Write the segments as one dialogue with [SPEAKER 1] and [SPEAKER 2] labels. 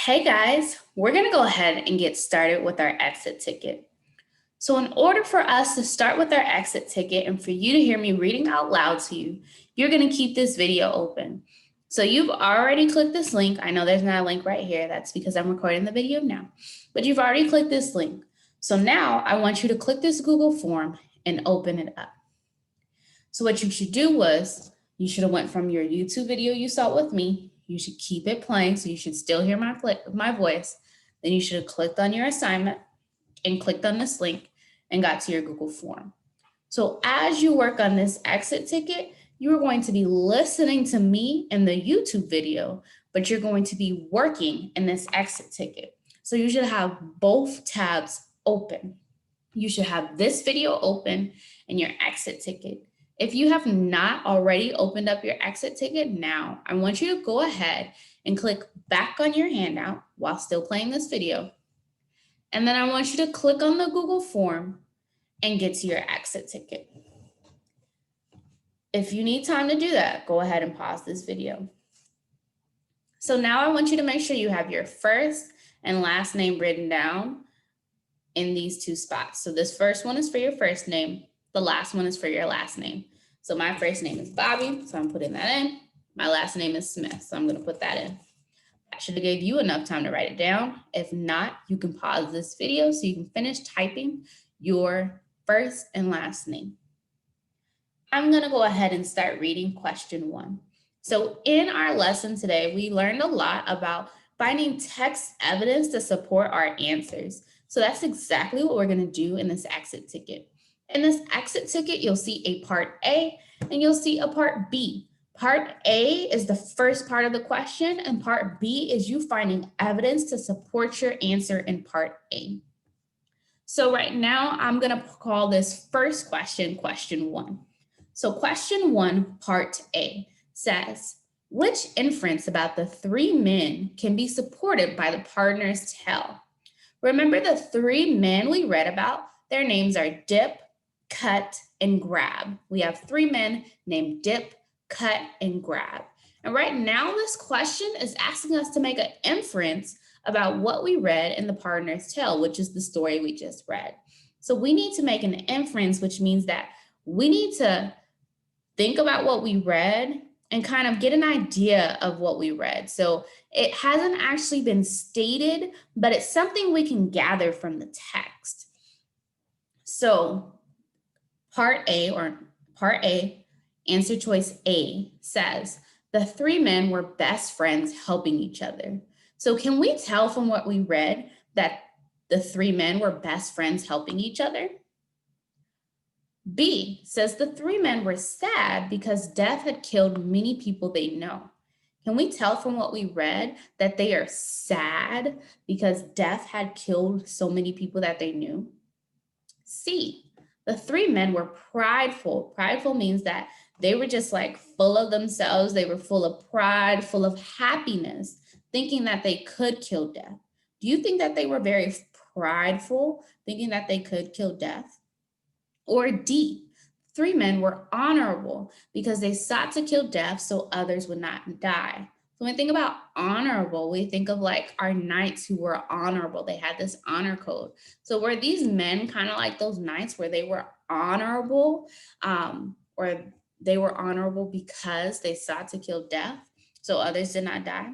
[SPEAKER 1] Hey guys, we're going to go ahead and get started with our exit ticket. So in order for us to start with our exit ticket and for you to hear me reading out loud to you, you're going to keep this video open. So you've already clicked this link. I know there's not a link right here. That's because I'm recording the video now, but you've already clicked this link. So now I want you to click this Google form and open it up. So what you should do was you should have went from your YouTube video you saw with me. You should keep it playing so you should still hear my voice. Then you should have clicked on your assignment and clicked on this link and got to your Google form. So as you work on this exit ticket, you're going to be listening to me in the YouTube video, but you're going to be working in this exit ticket. So you should have both tabs open. You should have this video open and your exit ticket. If you have not already opened up your exit ticket now, I want you to go ahead and click back on your handout while still playing this video. And then I want you to click on the Google form and get to your exit ticket. If you need time to do that, go ahead and pause this video. So now I want you to make sure you have your first and last name written down in these two spots. So this first one is for your first name. The last one is for your last name. So my first name is Bobby, so I'm putting that in. My last name is Smith, so I'm going to put that in. I should have gave you enough time to write it down. If not, you can pause this video so you can finish typing your first and last name. I'm going to go ahead and start reading question 1. So in our lesson today, we learned a lot about finding text evidence to support our answers. So that's exactly what we're going to do in this exit ticket. In this exit ticket, you'll see a part A and you'll see a part B. Part A is the first part of the question, and part B is you finding evidence to support your answer in part A. So right now, I'm going to call this first question, question 1. So question 1, part A, says, which inference about the 3 men can be supported by the partner's tale? Remember the 3 men we read about? Their names are Dip, Cut, and Grab. We have 3 men named Dip, Cut, and Grab. And right now, this question is asking us to make an inference about what we read in the partner's tale, which is the story we just read. So we need to make an inference, which means that we need to think about what we read and kind of get an idea of what we read. So it hasn't actually been stated, but it's something we can gather from the text. So part A, answer choice A says, the 3 men were best friends helping each other. So can we tell from what we read that the 3 men were best friends helping each other? B says the 3 men were sad because death had killed many people they know. Can we tell from what we read that they are sad because death had killed so many people that they knew? C, the 3 men were prideful. Prideful means that they were just like full of themselves. They were full of pride, full of happiness, thinking that they could kill death. Do you think that they were very prideful, thinking that they could kill death? Or D, 3 men were honorable because they sought to kill death so others would not die. So when we think about honorable, we think of like our knights who were honorable. They had this honor code. So were these men kind of like those knights where they were honorable, or they were honorable because they sought to kill death so others did not die?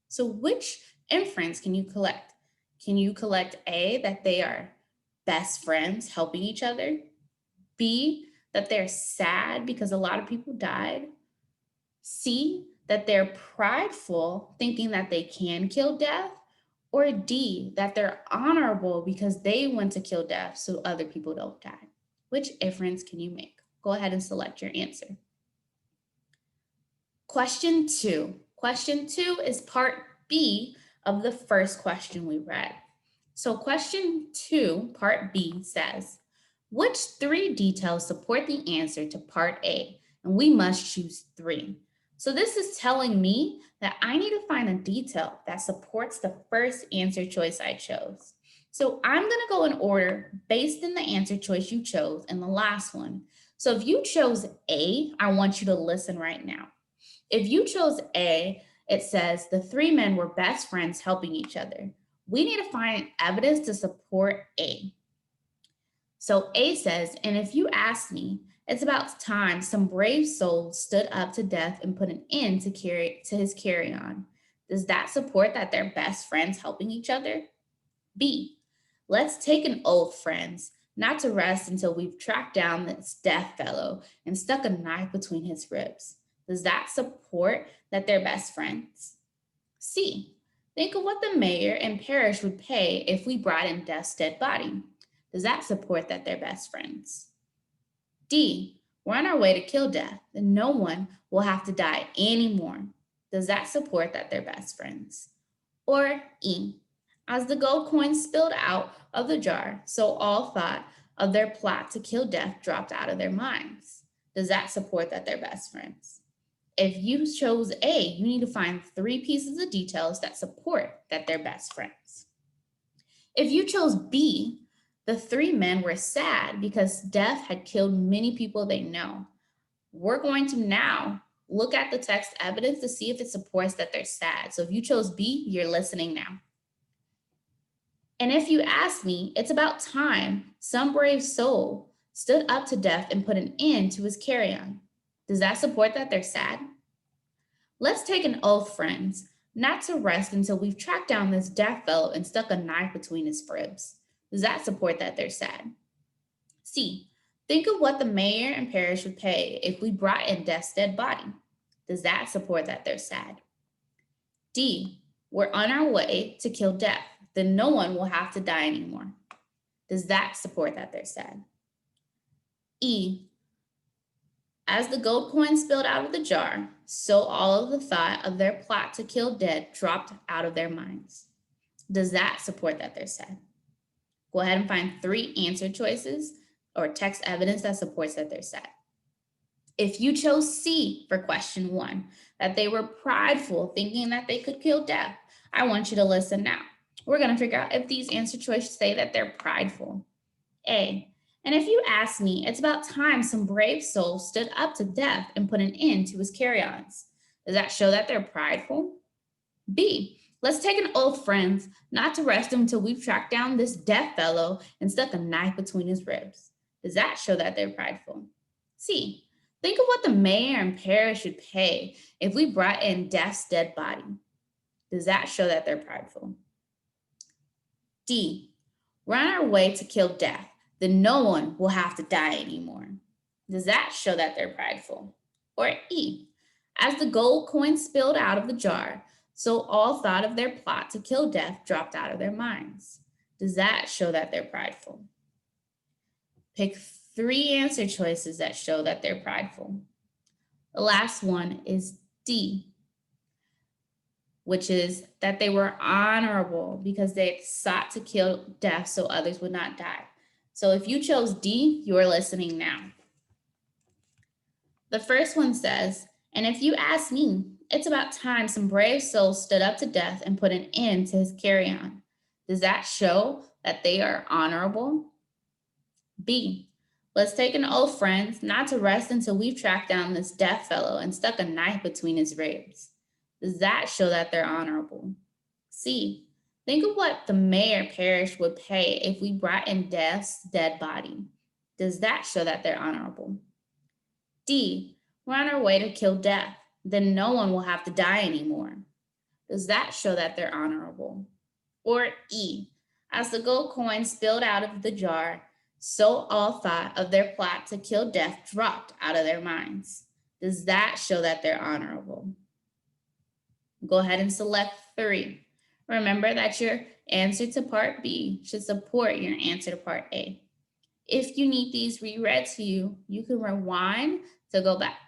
[SPEAKER 1] So which inference can you collect? Can you collect A, that they are best friends helping each other? B, that they're sad because a lot of people died? C, that they're prideful, thinking that they can kill death? Or D, that they're honorable because they want to kill death so other people don't die? Which inference can you make? Go ahead and select your answer. Question 2. Question 2 is part B of the first question we read. So question 2, part B says, which 3 details support the answer to part A? And we must choose 3. So this is telling me that I need to find a detail that supports the first answer choice I chose. So I'm going to go in order based on the answer choice you chose and the last one. So if you chose A, I want you to listen right now. If you chose A, It says the three men were best friends helping each other. We need to find evidence to support A. So A says, and if you ask me, it's about time some brave soul stood up to death and put an end to his carry-on. Does that support that they're best friends helping each other? B, let's take an oath, friends, not to rest until we've tracked down this deaf fellow and stuck a knife between his ribs. Does that support that they're best friends? C, think of what the mayor and parish would pay if we brought in Death's dead body. Does that support that they're best friends? D, we're on our way to kill Death, and no one will have to die anymore. Does that support that they're best friends? Or E, as the gold coins spilled out of the jar, so all thought of their plot to kill Death dropped out of their minds. Does that support that they're best friends? If you chose A, you need to find 3 pieces of details that support that they're best friends. If you chose B, the 3 men were sad because Death had killed many people they know. We're going to now look at the text evidence to see if it supports that they're sad. So if you chose B, you're listening now. And if you ask me, it's about time some brave soul stood up to Death and put an end to his carry-on. Does that support that they're sad? Let's take an oath, friends, not to rest until we've tracked down this deaf fellow and stuck a knife between his ribs. Does that support that they're sad? C, think of what the mayor and parish would pay if we brought in Death's dead body. Does that support that they're sad? D, we're on our way to kill Death, then no one will have to die anymore. Does that support that they're sad? E, as the gold coin spilled out of the jar, so all of the thought of their plot to kill Death dropped out of their minds. Does that support that they're sad? Go ahead and find 3 answer choices or text evidence that supports that they're sad. If you chose C for question 1, that they were prideful, thinking that they could kill Death, I want you to listen now. We're going to figure out if these answer choices say that they're prideful. A, and if you ask me, it's about time some brave soul stood up to Death and put an end to his carry-ons. Does that show that they're prideful? B, let's take an oath, friends, not to rest until we've tracked down this deaf fellow and stuck a knife between his ribs. Does that show that they're prideful? C, think of what the mayor and parish should pay if we brought in Death's dead body. Does that show that they're prideful? D, we're on our way to kill Death, then no one will have to die anymore. Does that show that they're prideful? Or E, as the gold coin spilled out of the jar, so all thought of their plot to kill Death dropped out of their minds. Does that show that they're prideful? Pick 3 answer choices that show that they're prideful. The last one is D, which is that they were honorable because they sought to kill Death so others would not die. So if you chose D, you are listening now. The first one says, and if you ask me, it's about time some brave soul stood up to Death and put an end to his carry-on. Does that show that they are honorable? B, let's take an oath, friends, not to rest until we've tracked down this deaf fellow and stuck a knife between his ribs. Does that show that they're honorable? C, think of what the mayor parish would pay if we brought in Death's dead body. Does that show that they're honorable? D, we're on our way to kill Death, then no one will have to die anymore. Does that show that they're honorable? Or E, as the gold coin spilled out of the jar, so all thought of their plot to kill Death dropped out of their minds. Does that show that they're honorable? Go ahead and select 3. Remember that your answer to part B should support your answer to part A. If you need these reread to you, you can rewind to go back.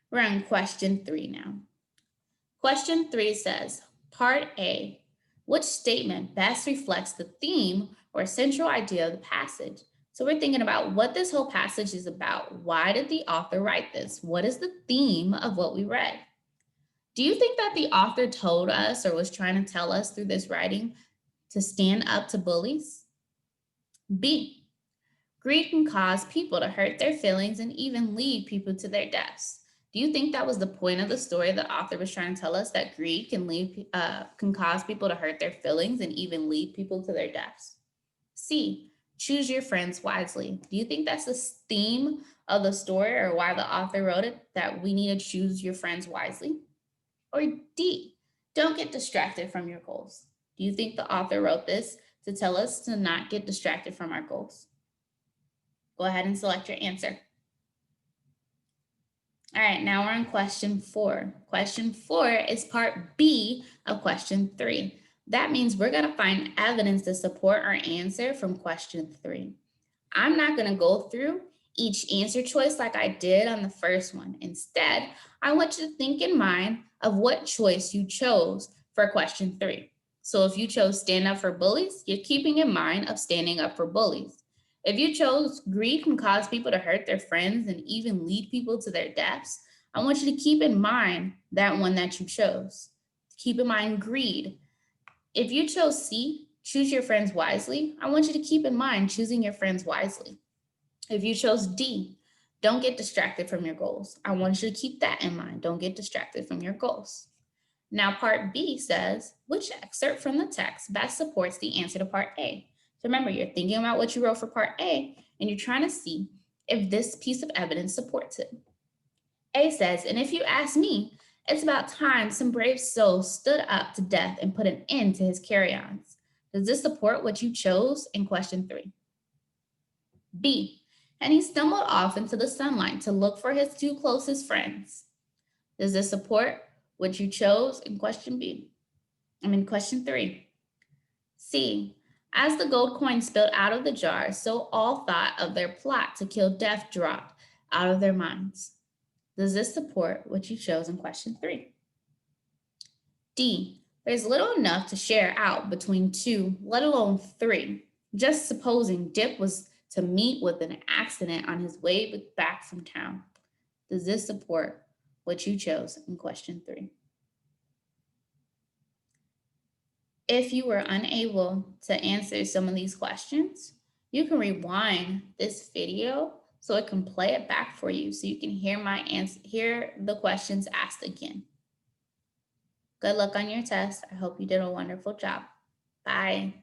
[SPEAKER 1] We're on question 3 now. Question 3 says, part A, which statement best reflects the theme or central idea of the passage? So we're thinking about what this whole passage is about. Why did the author write this? What is the theme of what we read? Do you think that the author told us or was trying to tell us through this writing to stand up to bullies? B, greed can cause people to hurt their feelings and even lead people to their deaths. Do Do you think that was the point of the story the author was trying to tell us, that greed can cause people to hurt their feelings and even lead people to their deaths? C, choose your friends wisely. Do you think that's the theme of the story, or why the author wrote it, that we need to choose your friends wisely? Or D, don't get distracted from your goals. Do you think the author wrote this to tell us to not get distracted from our goals? Go ahead and select your answer. All right, now we're on question 4. Question 4 is part B of question 3. That means we're going to find evidence to support our answer from question 3. I'm not going to go through each answer choice like I did on the first one. Instead, I want you to think in mind of what choice you chose for question 3. So if you chose stand up for bullies, you're keeping in mind of standing up for bullies. If you chose greed can cause people to hurt their friends and even lead people to their deaths, I want you to keep in mind that one that you chose. Keep in mind greed. If you chose C, choose your friends wisely, I want you to keep in mind choosing your friends wisely. If you chose D, don't get distracted from your goals, I want you to keep that in mind. Don't get distracted from your goals. Now, part B says, which excerpt from the text best supports the answer to part A? So remember, you're thinking about what you wrote for part A, and you're trying to see if this piece of evidence supports it. A says, and if you ask me, it's about time some brave soul stood up to death and put an end to his carry-ons. Does this support what you chose in question 3? B, and he stumbled off into the sunlight to look for his 2 closest friends. Does this support what you chose in question 3? C, as the gold coin spilled out of the jar, so all thought of their plot to kill Death dropped out of their minds. Does this support what you chose in question 3? D, there's little enough to share out between 2, let alone 3. Just supposing Dip was to meet with an accident on his way back from town. Does this support what you chose in question 3? If you were unable to answer some of these questions, you can rewind this video so it can play it back for you, so you can hear my answer, hear the questions asked again. Good luck on your test. I hope you did a wonderful job. Bye.